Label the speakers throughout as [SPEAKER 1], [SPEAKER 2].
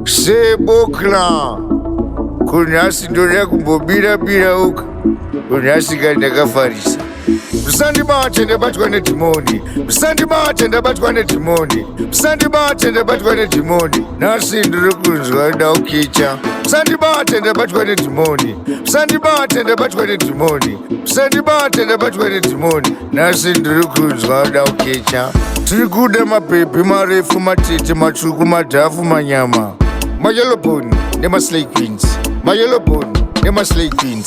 [SPEAKER 1] Sebokla kunyasi ndoda kumbobira bira uka kunyasi kandakafarisa musandibate ndabatwa nedhimoni musandibate ndabatwa nedhimoni musandibate ndabatwa nedhimoni nhasi ndiri kunzwa ndaukicha musandibate ndabatwa nedhimoni musandibate ndabatwa nedhimoni musandibate ndabatwa nedhimoni nhasi ndiri kunzwa ndaukicha tiri kuda mapepe marefu matete matsvuku madhafu manyama mayeloboni nemaslay queens mayeloboni nemaslay queens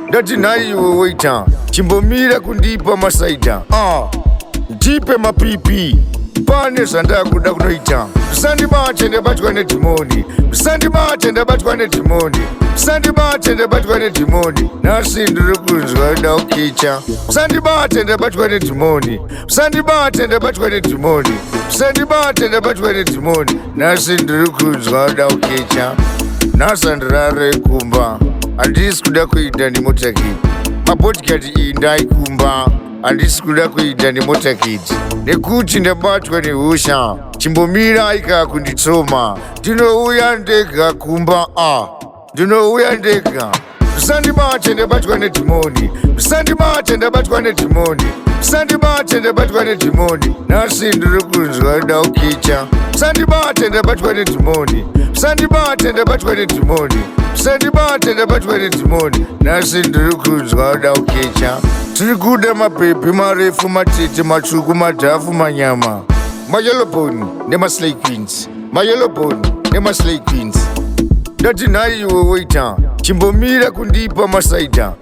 [SPEAKER 1] ndati nhai iwe waita chimbomira kundipa masaita ndipe mapipi pane zvandakuda kunoita musandibate ndabatwa nedhimoni musandibate ndabatwa nedhimoni musandibate ndabatwa nedhimoni nhasi ndiri kunzwa ndaukicha musandibate ndabatwa nedhimoni musandibate ndabatwa nedhimoni musandibate ndabatwa nedhimoni nhasi ndiri kunzwa ndaukicha nhasi ndirare kumba handisi kuda kuita nemotakiti mapodikati iyi ndaikumba handisi kuda kuita nemotakiti nekuti ndabatwa nehosha chimbomira ika kunditsoma ndinouya ndega kumba ndinouya ndega musandibate ndabatwa nedhimoni musandibate ndabatwa nedhimoni musandibate ndabatwa nedhimoni nhasi ndiri kunzwa ndaukicha musandibate ndabatwa nedhimoni musandibate ndabatwa nedhimoni musandibate ndabatwa nedhimoni nhasi ndiri kunzwa ndaukicha tiri kuda mapepe marefu matete matsvuku madhafu manyama mayeloboni nemaslay queens mayeloboni nemaslay queens ndati nhai iwe waita chimbomira kundipa masaita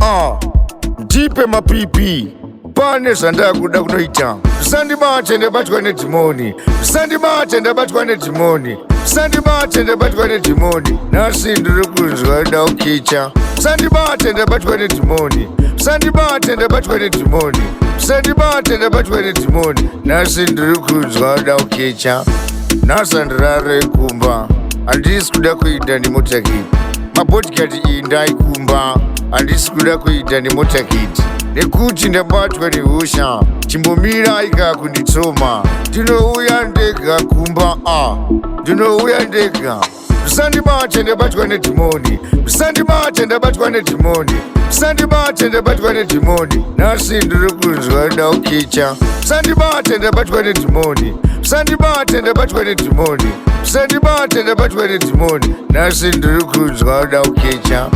[SPEAKER 1] ndipe mapipi pane zvandakuda kunoita musandibate ndabatwa nedhimoni musandibate ndabatwa nedhimoni musandibate ndabatwa nedhimoni nhasi ndiri kunzwa ndaukicha musandibate ndabatwa nedhimoni musandibate ndabatwa nedhimoni musandibate ndabatwa nedhimoni nhasi ndiri kunzwa ndaukicha nhasi ndirare kumba handisi kuda kuita nemotakiti mapodikati iyi ndaikumba handisi kuda kuita nemotakiti nekuti ndabatwa nehosha chimbomira ika kunditsoma ndinouya ndega kumba ndinouya ndega musandibate ndabatwa nedhimoni musandibate ndabatwa nedhimoni musandibate ndabatwa nedhimoni nhasi ndiri kunzwa ndaukicha musandibate ndabatwa nedhimoni musandibate ndabatwa nedhimoni musandibate ndabatwa nedhimoni nhasi ndiri kunzwa ndaukicha